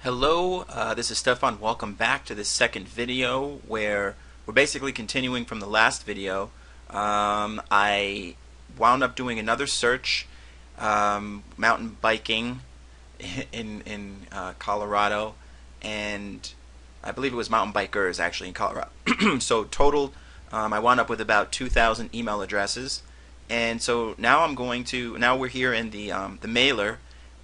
Hello, this is Stefan. Welcome back to this second video where we're basically continuing from the last video. I wound up doing another search, mountain biking in Colorado, and I believe it was mountain bikers actually in Colorado. So total, I wound up with about 2,000 email addresses, and so now we're here in the mailer.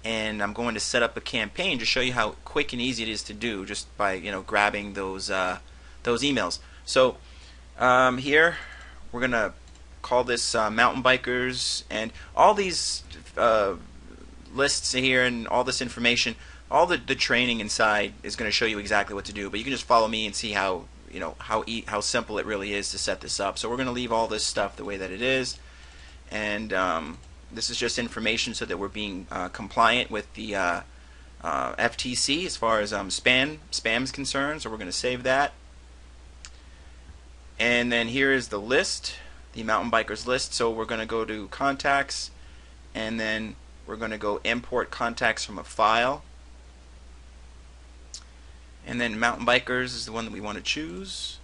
And I'm going to set up a campaign to show you how quick and easy it is to do just by grabbing those emails. So here we're gonna call this mountain bikers, and all these lists here and all this information, all the training inside is going to show you exactly what to do. But you can just follow me and see how how simple it really is to set this up. So we're going to leave all this stuff the way that it is, and this is just information so that we're being compliant with the FTC as far as spam is concerned. So we're going to save that. And then here is the list, the mountain bikers list. So we're going to go to contacts, and then we're going to go import contacts from a file. And then mountain bikers is the one that we want to choose.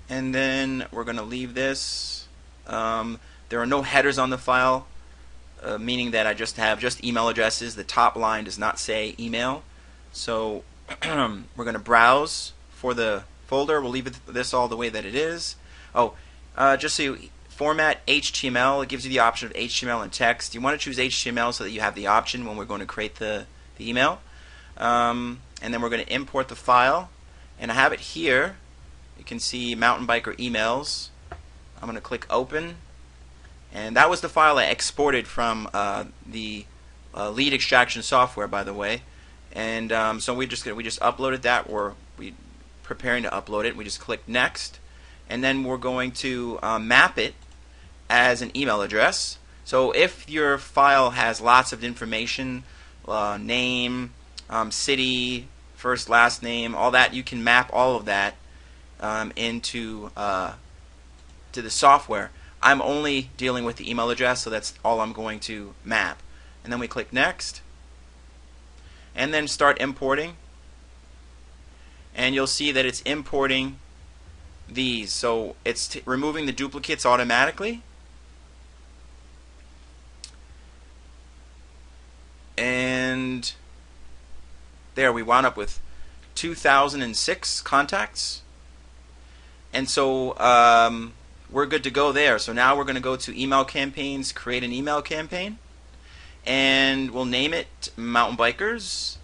And then we're going to leave this. There are no headers on the file, meaning that I just have email addresses. The top line does not say email. So we're going to browse for the folder. We'll leave this all the way that it is. Oh, just so you format HTML, it gives you the option of HTML and text. You want to choose HTML so that you have the option when we're going to create the email. And then we're going to import the file. And I have it here. You can see mountain biker emails. I'm going to click open. And that was the file I exported from the lead extraction software, by the way. And so we just uploaded that, or we preparing to upload it. We just click next, and then we're going to map it as an email address. So if your file has lots of information, name, city, first, last name, all that, you can map all of that into to the software. I'm only dealing with the email address, so that's all I'm going to map. And then we click next, and then start importing. And you'll see that it's importing these. So it's removing the duplicates automatically. And there, we wound up with 2006 contacts. And so we're good to go there. So now we're going to go to email campaigns, create an email campaign, and we'll name it Mountain Bikers.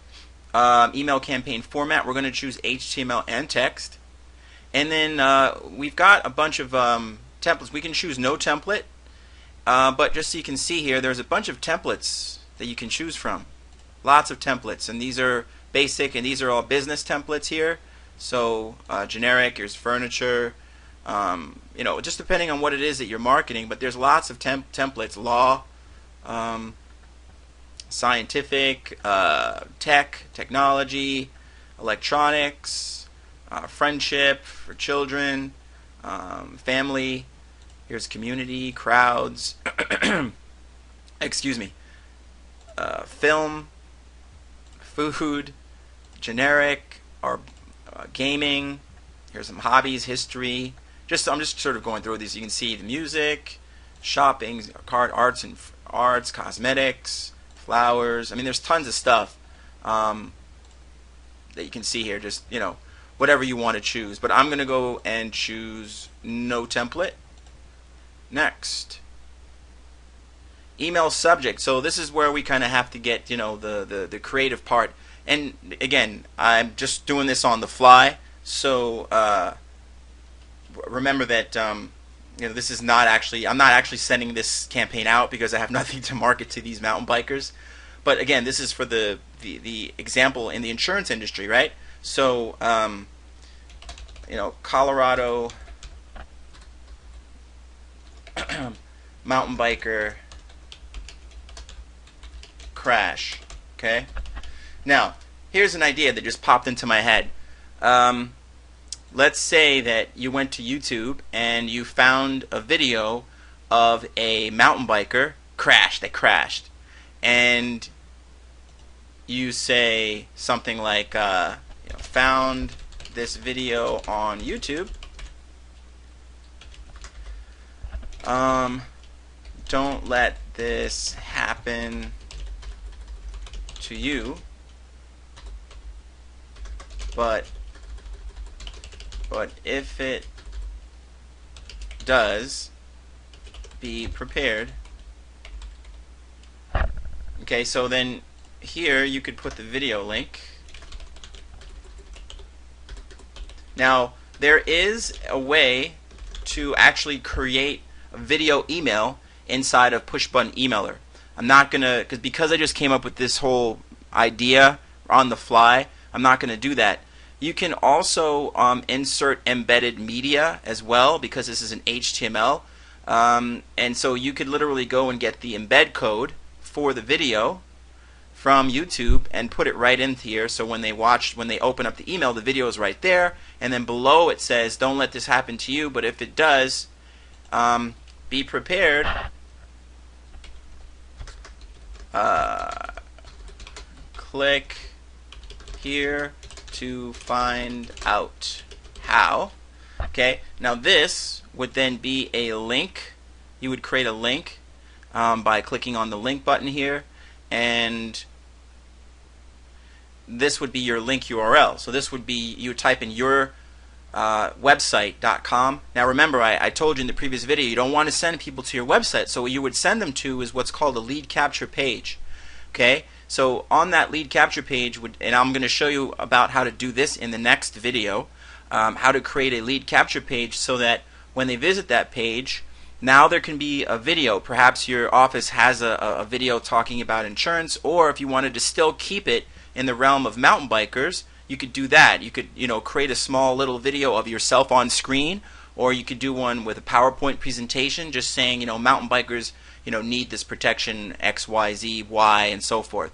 Email campaign format, we're going to choose HTML and text. And then we've got a bunch of templates. We can choose no template, but just so you can see here, there's a bunch of templates that you can choose from. Lots of templates, and these are basic, and these are all business templates here. So generic, here's furniture, just depending on what it is that you're marketing, but there's lots of templates, law, scientific, technology, electronics, friendship for children, family, here's community, crowds, excuse me, film, food, generic, or gaming, here's some hobbies, history. I'm just sort of going through these. You can see the music, shopping, arts, cosmetics, flowers. I mean, there's tons of stuff that you can see here. Just whatever you want to choose. But I'm going to go and choose no template. Next, email subject. So this is where we kind of have to get the creative part. And again, I'm just doing this on the fly. So remember that this is not actually, I'm not actually sending this campaign out because I have nothing to market to these mountain bikers. But again, this is for the example in the insurance industry, right? So Colorado mountain biker crash. Okay. Now here's an idea that just popped into my head. Let's say that you went to YouTube and you found a video of a mountain biker crash that crashed, and you say something like, found this video on YouTube. Don't let this happen to you, but if it does, be prepared. Okay, so then here you could put the video link. Now, there is a way to actually create a video email inside of push button emailer. I'm not gonna, because I just came up with this whole idea on the fly, I'm not gonna do that. You can also insert embedded media as well, because this is an HTML, and so you could literally go and get the embed code for the video from YouTube and put it right into here, so when they open up the email, the video is right there, and then below it says, don't let this happen to you, but if it does, be prepared. Click here to find out how. Okay, now this would then be a link. You would create a link by clicking on the link button here, and this would be your link URL. So this would be, you would type in your website.com. Now remember, I told you in the previous video, you don't want to send people to your website, so what you would send them to is what's called a lead capture page. Okay, so on that lead capture page, and I'm going to show you about how to do this in the next video, how to create a lead capture page so that when they visit that page, now there can be a video. Perhaps your office has a video talking about insurance, or if you wanted to still keep it in the realm of mountain bikers, you could do that. You could, create a small little video of yourself on screen, or you could do one with a PowerPoint presentation just saying, mountain bikers, need this protection X, Y, Z, Y, and so forth.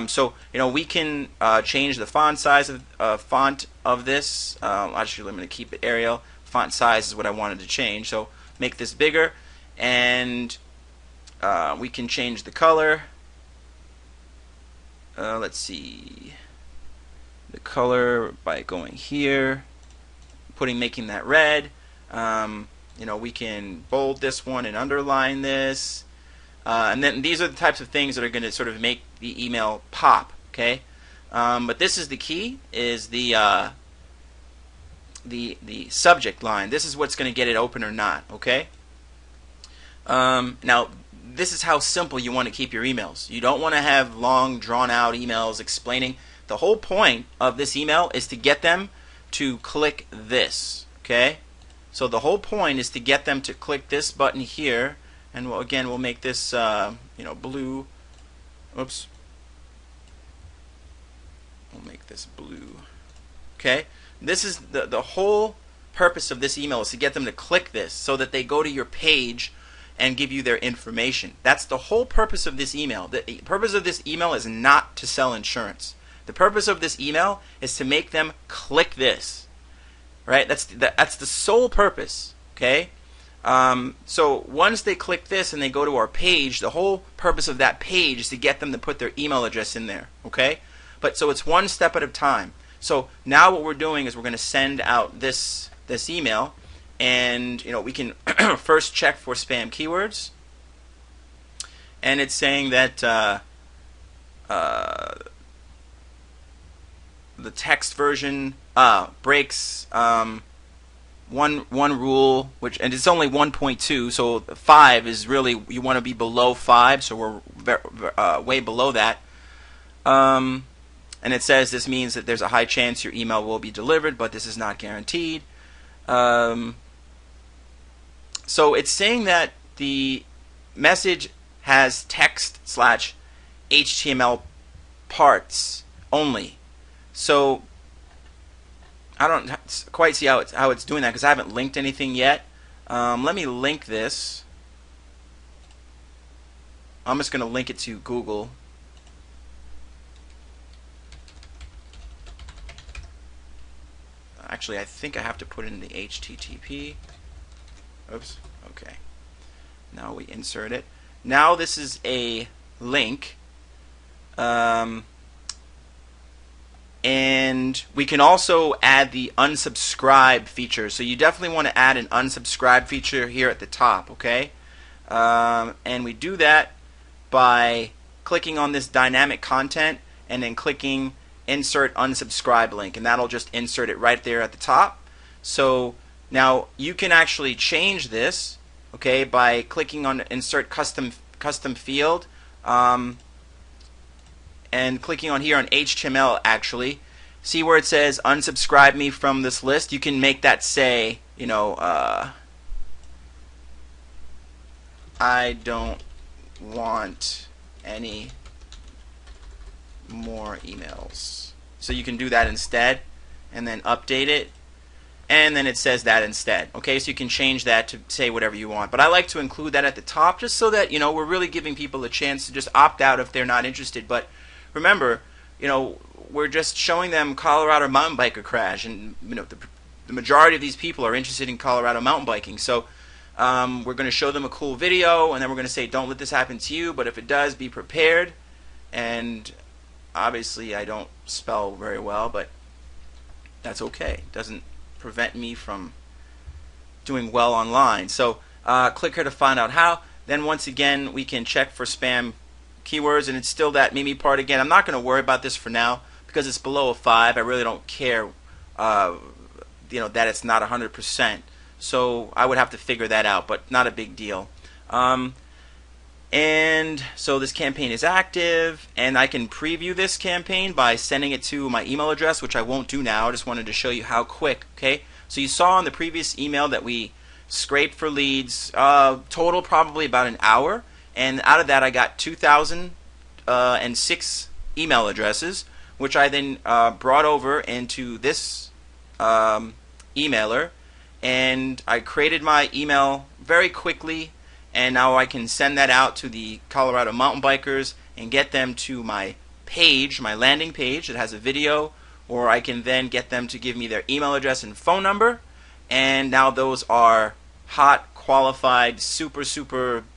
So, we can change the font size of font of this. Actually, I'm going to keep it Arial. Font size is what I wanted to change. So make this bigger, and we can change the color. Let's see, the color by going here, making that red. We can bold this one and underline this, and then these are the types of things that are going to sort of make the email pop. Okay, but this is the key: is the subject line. This is what's going to get it open or not. Okay. Now, this is how simple you want to keep your emails. You don't want to have long, drawn-out emails explaining. The whole point of this email is to get them to click this. Okay? So the whole point is to get them to click this button here, and we'll make this blue. Oops. We'll make this blue. Okay? This is the whole purpose of this email, is to get them to click this so that they go to your page and give you their information. That's the whole purpose of this email. The purpose of this email is not to sell insurance. The purpose of this email is to make them click this. Right? That's the sole purpose. Okay? So once they click this and they go to our page, the whole purpose of that page is to get them to put their email address in there. Okay? But so it's one step at a time. So now what we're doing is we're going to send out this email, and we can first check for spam keywords, and it's saying that the text version breaks one rule, and it's only 1.2, so 5 is really, you want to be below 5, so we're way below that. And it says this means that there's a high chance your email will be delivered, but this is not guaranteed. So it's saying that the message has text/HTML parts only. So I don't quite see how it's doing that, because I haven't linked anything yet. Let me link this. I'm just going to link it to Google. Actually, I think I have to put in the HTTP. Oops. Okay. Now we insert it. Now this is a link. And we can also add the unsubscribe feature. So you definitely want to add an unsubscribe feature here at the top, okay? And we do that by clicking on this dynamic content and then clicking insert unsubscribe link, and that'll just insert it right there at the top. So now you can actually change this, okay, by clicking on insert custom field and clicking on here on HTML. Actually, see where it says unsubscribe me from this list? You can make that say, you know, I don't want any more emails. So you can do that instead and then update it, and then it says that instead. Okay, so you can change that to say whatever you want, but I like to include that at the top just so that, you know, we're really giving people a chance to just opt out if they're not interested. But remember, you know, we're just showing them Colorado mountain biker crash, and you know, the majority of these people are interested in Colorado mountain biking. So we're going to show them a cool video, and then we're going to say, don't let this happen to you, but if it does, be prepared. And obviously I don't spell very well, but that's okay. It doesn't prevent me from doing well online. So click here to find out how. Then once again we can check for spam keywords, and it's still that Mimi part again. I'm not going to worry about this for now because it's below a 5. I really don't care you know, that it's not 100%. So I would have to figure that out, but not a big deal. And so this campaign is active, and I can preview this campaign by sending it to my email address, which I won't do now. I just wanted to show you how quick. Okay, so you saw in the previous email that we scraped for leads, total probably about an hour, and out of that I got 2,006 email addresses, which I then brought over into this emailer, and I created my email very quickly. And now I can send that out to the Colorado mountain bikers and get them to my page, my landing page that has a video, or I can then get them to give me their email address and phone number. And now those are hot, qualified, super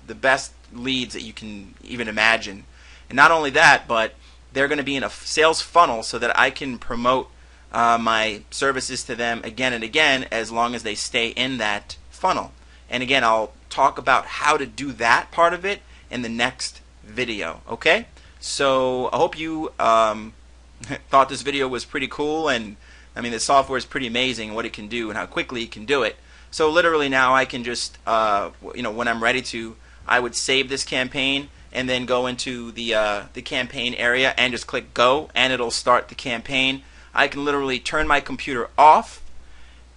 the best leads that you can even imagine. And not only that, but they're going to be in a sales funnel so that I can promote my services to them again and again as long as they stay in that funnel. And again, I'll talk about how to do that part of it in the next video. Okay, so I hope you thought this video was pretty cool, and I mean the software is pretty amazing and what it can do and how quickly it can do it. So literally now I can just you know, when I'm ready to, I would save this campaign and then go into the campaign area and just click go, and it'll start the campaign. I can literally turn my computer off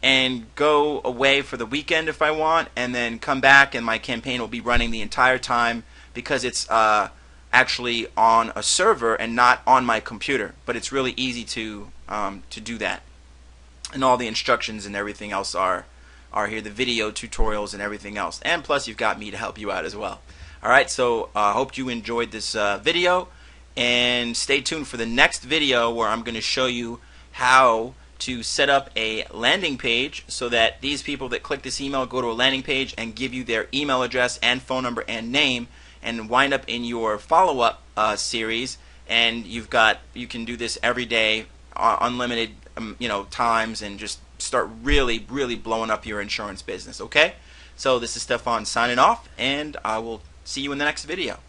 and go away for the weekend if I want, and then come back and my campaign will be running the entire time because it's actually on a server and not on my computer. But it's really easy to do that, and all the instructions and everything else are here, the video tutorials and everything else, and plus you've got me to help you out as well. Alright, so I hope you enjoyed this video, and stay tuned for the next video where I'm going to show you how to set up a landing page so that these people that click this email go to a landing page and give you their email address and phone number and name, and wind up in your follow-up series. And you can do this every day, unlimited you know, times, and just start really blowing up your insurance business. Okay, so this is Stefan signing off, and I will see you in the next video.